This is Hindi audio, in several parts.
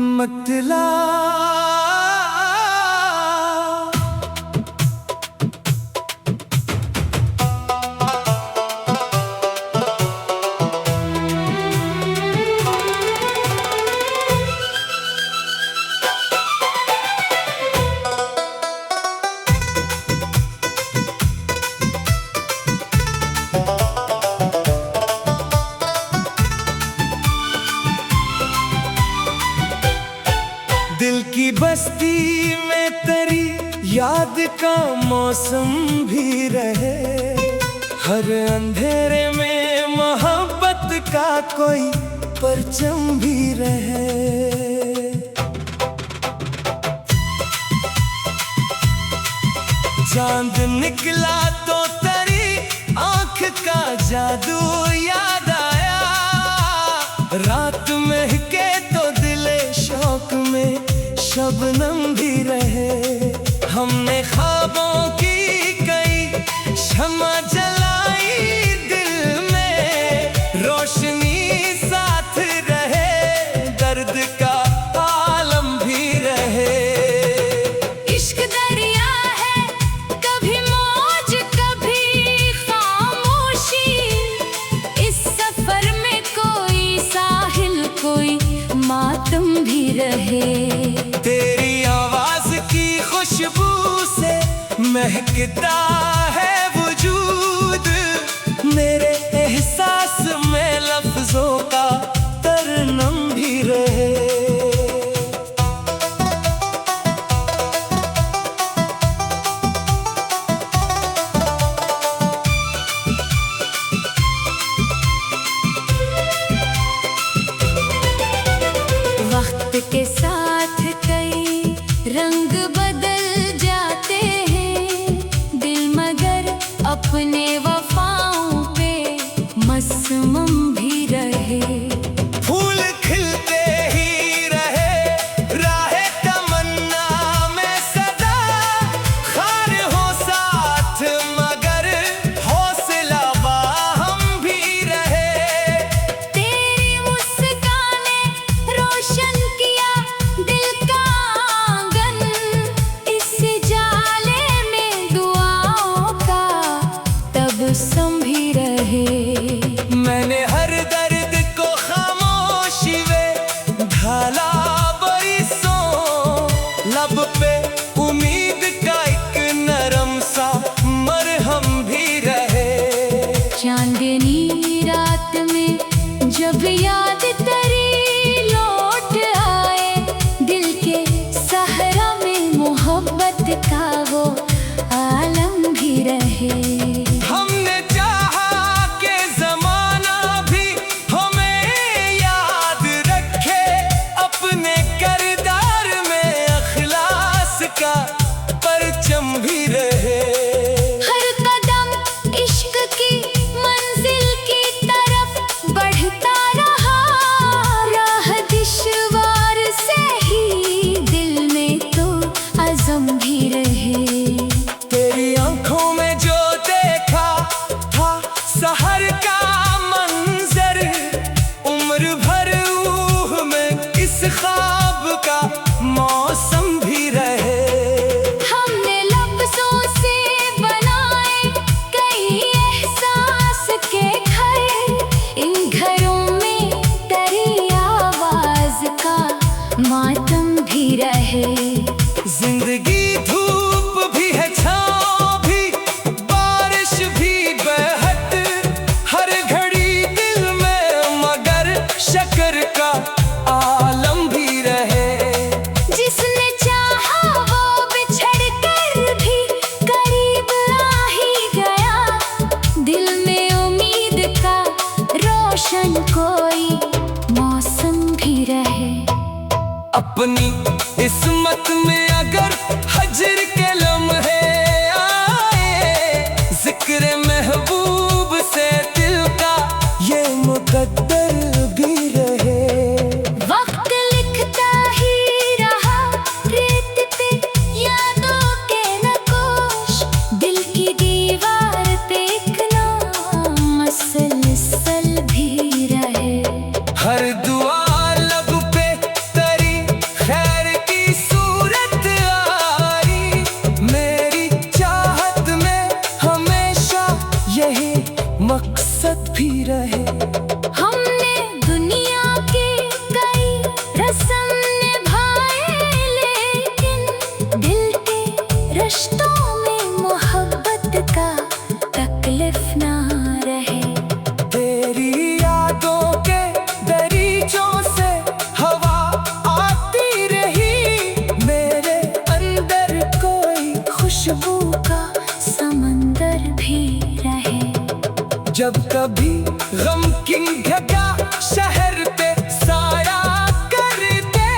मतला दिल की बस्ती में तेरी याद का मौसम भी रहे, हर अंधेरे में मोहब्बत का कोई परचम भी रहे। चांद निकला तो तेरी आंख का जादू याद आया, रात महके तो दिले शौक में शबनम भी रहे। हमने ख्वाबों की कई शम्मा जलाई, दिल में रोशनी साथ रहे, दर्द का आलम भी रहे। इश्क दरिया है, कभी मौज कभी खामोशी, इस सफर में कोई साहिल कोई मातम भी रहे। तेरी आवाज की खुशबू से महकता है वजूद, मेरे एहसास में लफ्जों का तरनम भी रहे। वक्त के साथ कई रंग बदल जाते हैं, दिल मगर अपने वफाओं पे मसमम भी रहे। फूल खिलते ही रहे, राहे तमन्ना में सदा खार हो साथ, मगर हौसला बाहम भी रहे। तेरी मुस्काने रोशन किया दिल का आंगन, इस जाले में दुआओं का तबस्सुम भी रहे। मैंने हर दर्द को खामोशी में ढाला बरसों, लब पे उम्मीद का एक नरम सा मरहम भी रहे। चांदनी रात में जब याद तेरी लौट आए, दिल के सहरा में मोहब्बत का वो आलम भी रहे। हमने चाहा कि ज़माना भी हमें याद रखे, अपने किरदार में अखलास का परचम भी रहे। हर कदम इश्क की मंजिल की तरफ बढ़ता रहा, राह दुश्वार से ही दिल में तो अज़म भी रहे। तेरी आंखों में जो देखा था सहर का मंजर, उम्र भर ऊह में इस ख्वाब का मौसम भी रहे। हमने लफ्ज़ों से बनाए कई एहसास के घर, इन घरों में तेरी आवाज़ का मातम भी रहे। जिंदगी धूप भी है, छाँव भी, बारिश भी बहत, हर घड़ी दिल में मगर शक्र का आलम भी रहे। जिसने चाहा वो बिछड़ कर भी करीब आ ही गया, दिल में उम्मीद का रोशन कोई मौसम भी रहे। अपनी इस्मत में अगर हजर के लम्हे आए, जिक्र महबूब से दिल का ये मुकद्दर भी रहे। वक्त लिखता ही जब कभी गम की घटा शहर पे साया कर दे,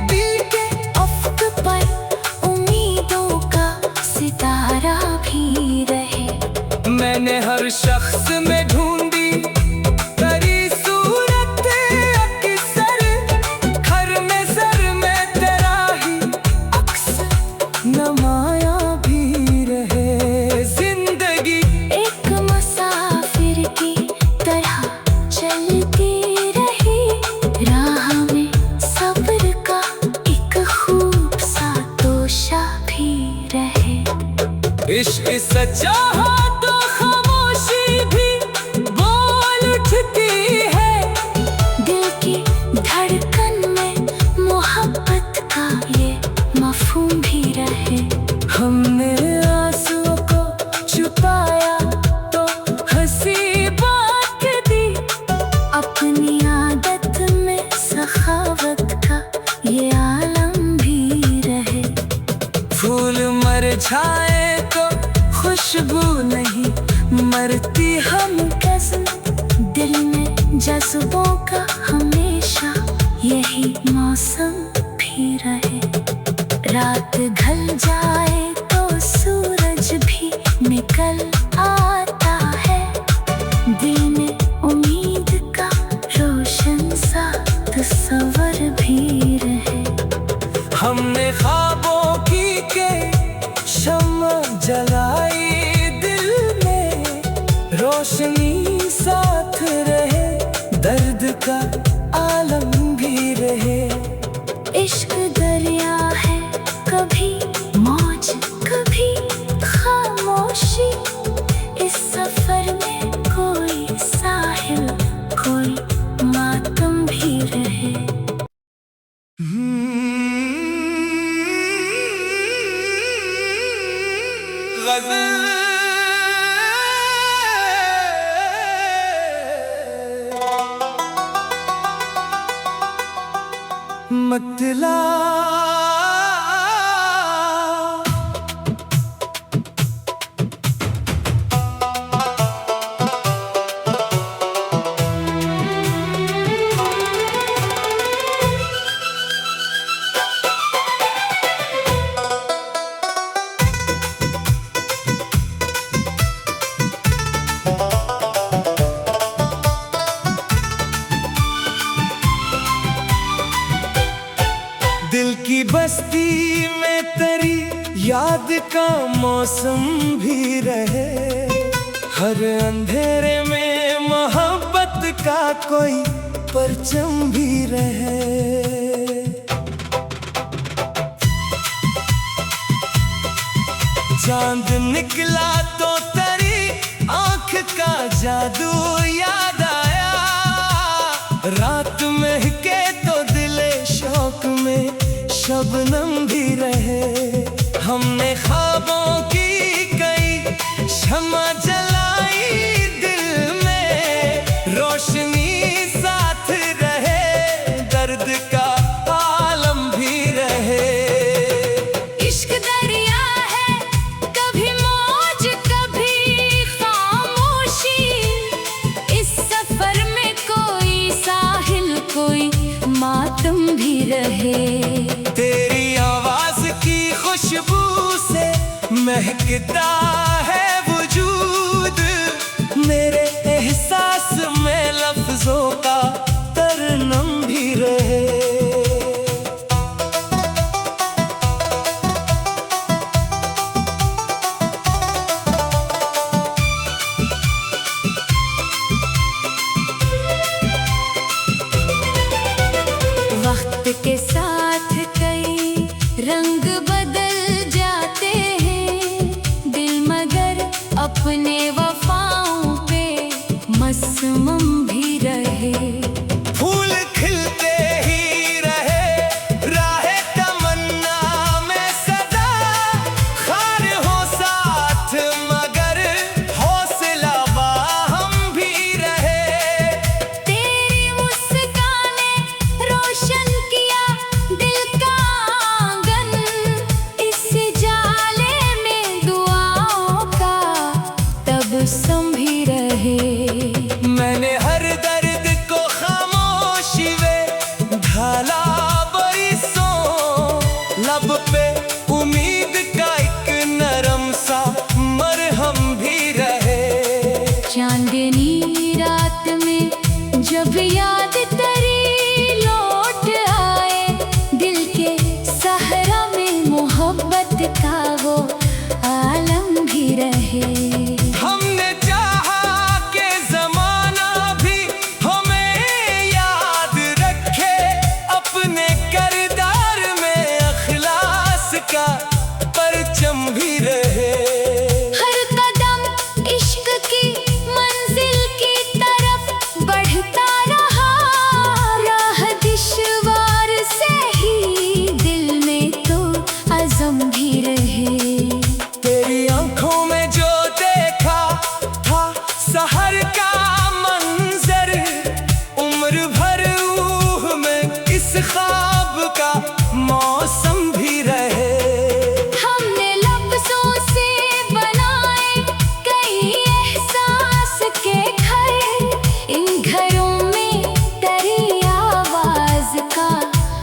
दिल के अफ्क पर उम्मीदों का सितारा भी रहे। मैंने हर शख्स में ढूंढी तेरी सूरत अक्सर, हर नजर में तेरा ही अक्स नमाया भी रहे। जिंदगी एक मुसाफिर की तरह चलती रही, राह में सब्र का एक खूब सा तोशा भी रहे। इश्क सच्चा हो तो खामोशी भी बोल उठती है, दिल की धड़कन में मोहब्बत का ये मफहूम भी रहे। हमने आंसुओं को छुपाया तो हंसी बात दी, अपनी आदत में सखावत का ये आलम भी रहे। फूल मुरझाए तो खुशबू नहीं मरती हम कसम, दिल में जज्बों का हमेशा यही मौसम भी रहे। रात ढल जाए तो सूरज भी निकल आता है, दिल में उम्मीद का रोशन सा तस्वर भी रहे। हमने ख्वाबों की के शम्मा जलाई, दिल में रोशनी साथ रहे, दर्द का आलम भी रहे। इश्क दरिया है, कभी मौज कभी खामोशी, इस सफर में कोई साहिल कोई मातम भी रहे। मतला दिल की बस्ती में तेरी याद का मौसम भी रहे, हर अंधेरे में मोहब्बत का कोई परचम भी रहे। चांद निकला तो तेरी आंख का जादू याद आया, रात महके तो दिले शौक में शबनम भी रहे। हमने ख्वाबों की कई शम्मा जलाई, दिल में रोशनी साथ रहे, दर्द का आलम भी रहे। इश्क दरिया है, कभी मौज कभी खामोशी, इस सफर में कोई साहिल कोई मातम भी रहे। तेरी आवाज की खुशबू से महकता है वजूद, मेरे एहसास में लफ्जों का तरनम भी रहे। वक्त के साथ कई रंग बदल जाते हैं, दिल मगर अपने वफाओं पे मसमम भी रहे। फूल खिलते ही रहे, राहे तमन्ना में सदा, खार हो साथ मगर हौसला बाहम भी रहे। तेरी मुस्काने रोशन किया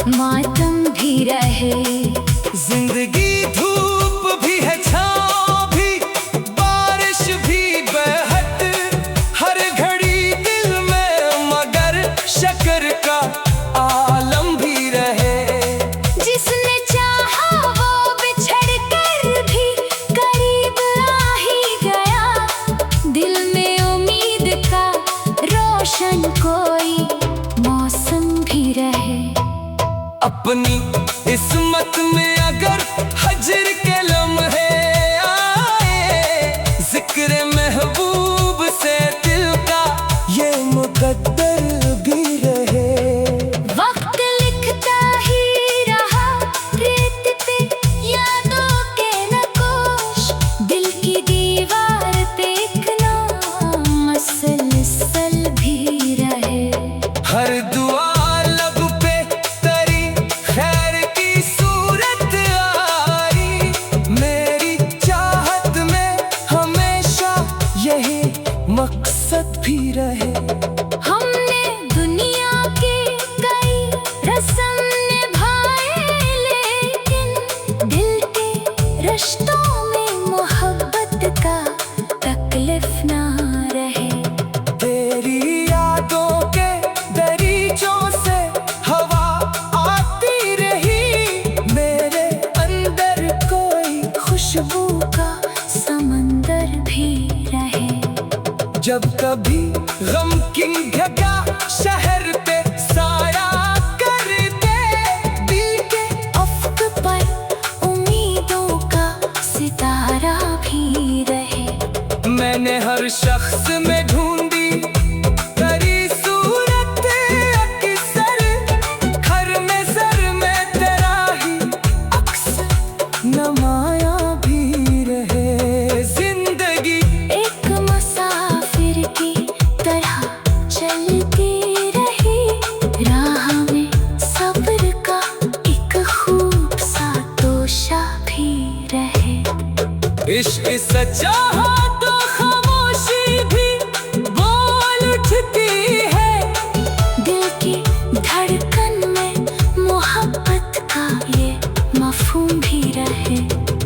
मातम भी रहे। जिंदगी धूप भी है, छाँव भी, बारिश भी बहत, हर घड़ी दिल में मगर शक्कर का आलम भी रहे। जिसने चाहा वो बिछड़ कर भी करीब आ ही गया, दिल में उम्मीद का रोशन कोई मौसम भी रहे। अपनी किस्मत में अगर हजर के लम्हे आए, जिक्र महबूब से दिल का ये मुकद्दर भी रहे। वक्त लिखता ही रहा रेत पे यादों के नक्श, दिल की दीवार पे एक नाम मसलसल भी रहे। हर दुआ लब पे तेरी खैर की सूरत आई, मेरी चाहत में हमेशा यही मकसद भी रहे। हमने दुनिया के कई रस्म निभाए, लेकिन दिल के रिश्तों में मोहब्बत का तकलीफ ना रहे। तेरी यादों के दरीचों से हवा आती रही, मेरे अंदर कोई खुशबू का समंदर भी रहे। जब कभी गम की घटा शहर पे साया कर दे, दिल के अफ्क पर उम्मीदों का सितारा भी रहे। मैंने हर शख्स में ढूंढी तेरी सूरत अक्सर, घर में सर में तेरा ही अक्स नमाया भी रहे। जिंदगी एक मुसाफिर की तरह चलती रही, राह में सब्र का एक खूब सा तोशा भी रहे। इश्क सच्चा हो तो खामोशी भी बोल उठती है, दिल की धड़कन में मोहब्बत का ये मफहूम भी रहे।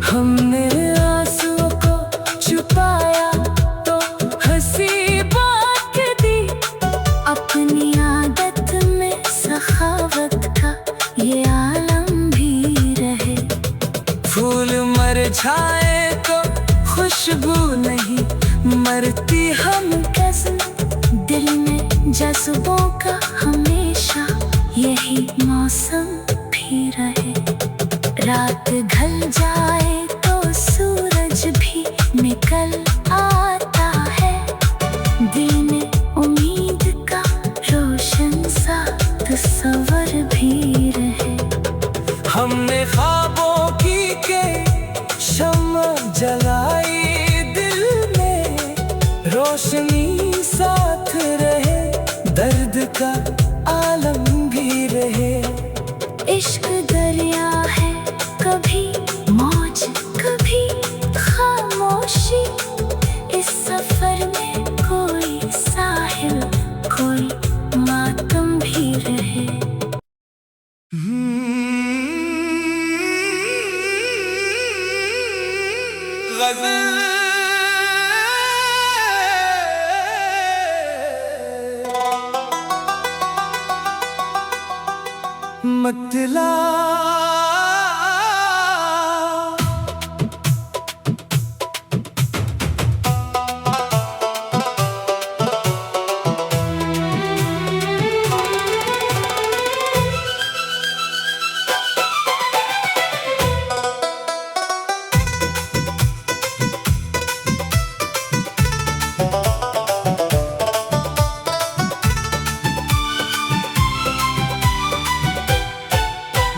हमने आंसुओं को छुपाया तो हंसी बात दी, अपनी आदत में सखावत का ये आलम भी रहे। फूल मरझाए तो खुशबू नहीं मरती हम गज़ल दिल में जज्बों का हमेशा यही मौसम भी रहे। रात ढल जाए तो सूरज भी निकल आता है, दिल में उम्मीद का रोशन सा तस्वर भी रहे। हमने ख्वाबों की के शम्मा जलाई, दिल में रोशनी साथ रहे, दर्द का आलम भी रहे। इश्क दरिया है, कभी मौज कभी खामोशी, इस सफर में कोई साहिल कोई मातम भी रहे। मतला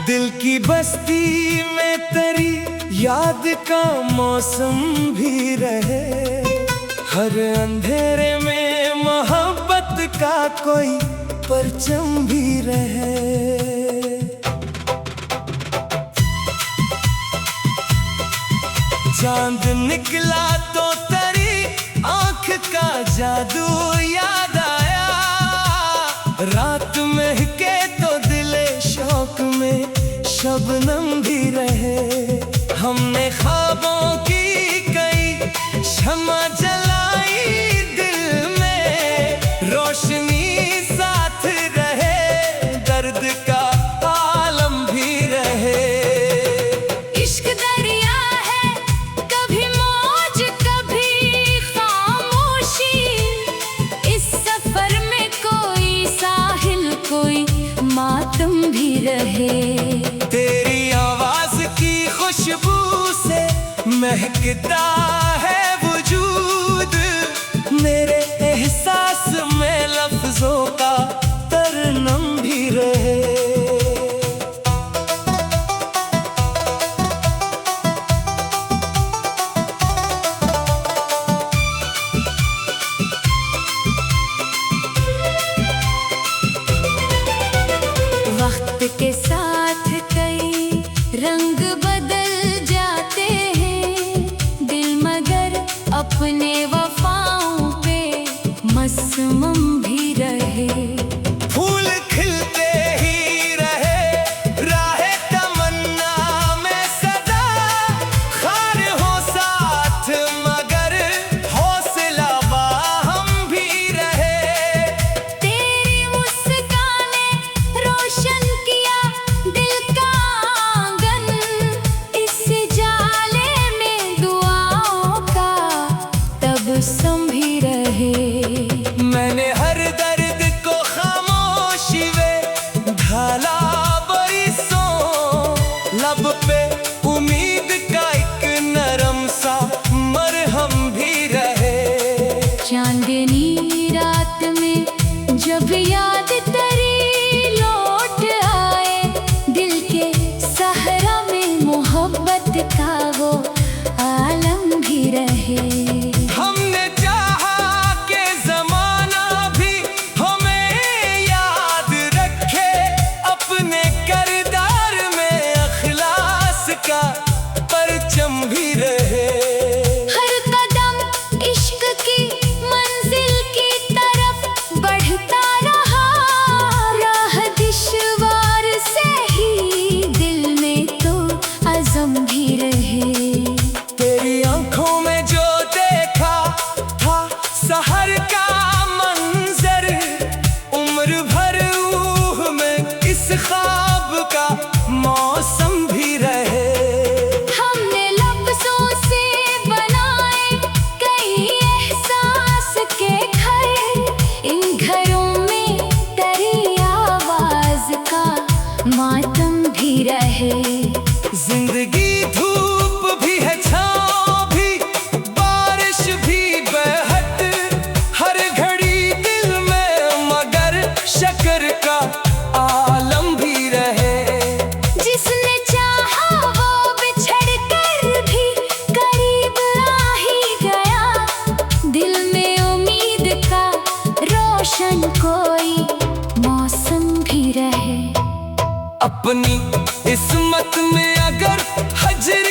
दिल की बस्ती में तेरी याद का मौसम भी रहे, हर अंधेरे में मोहब्बत का कोई परचम भी रहे। चांद निकला तो तेरी आंख का जादू याद आया, रात महके तो दिले शौक शबनम भी रहे। हमने ख्वाबों की कई शम्मा जलाई दिल में, रोशनी साथ रहे, दर्द का आलम भी रहे। इश्क दरिया है, कभी मौज कभी खामोशी, इस सफर में कोई साहिल कोई मातम भी रहे। तेरी आवाज की खुशबू से महकता है वजूद, मेरे एहसास में लफ्जों का तरनम भी रहे। वक्त के साथ कई रंग बदल जाते हैं, दिल मगर अपने वफाओं पे मसमम भी रहे। फूल खिलते ही रहे, राहे तमन्ना में सदा, खार हो साथ मगर हौसला हम भी रहे। तेरी मुस्काने रोशन किया दिल का आंगन, इस जाले में दुआओं का तबस्सुम भी रहे। मैंने हर दर्द को खामोशी में ढाला बरिसों, लब पे उम्मीद का एक नरम सा मरहम भी रहे। चांदनी रात में जब याद तेरी लौट आए, दिल के सहरा में मोहब्बत का वो आलम भी रहे। हमने चाहा कि ज़माना भी हमें याद रखे, अपने किरदार में अखलास का परचम भी रहे। हर कदम इश्क की मंजिल की तरफ बढ़ता रहा, राह दुश्वार से ही दिल में तो अज़म भी रहे। तेरी आंखों में जो देखा था सहर का मंजर, उम्र भर ऊह में इस ख्वाब का मौसम भी रहे। हमने लफ्ज़ों से बनाए कई एहसास के घर, इन घरों में तेरी आवाज़ का मातम भी रहे। जिंदगी धूप भी है, छाँव भी, बारिश भी बहत, हर घड़ी दिल में मगर शक्र का आलम भी रहे। जिसने चाहा वो बिछड़ कर भी करीब आ ही गया, दिल में उम्मीद का रोशन कोई मौसम भी रहे। अपनी इस्मत में अगर हजर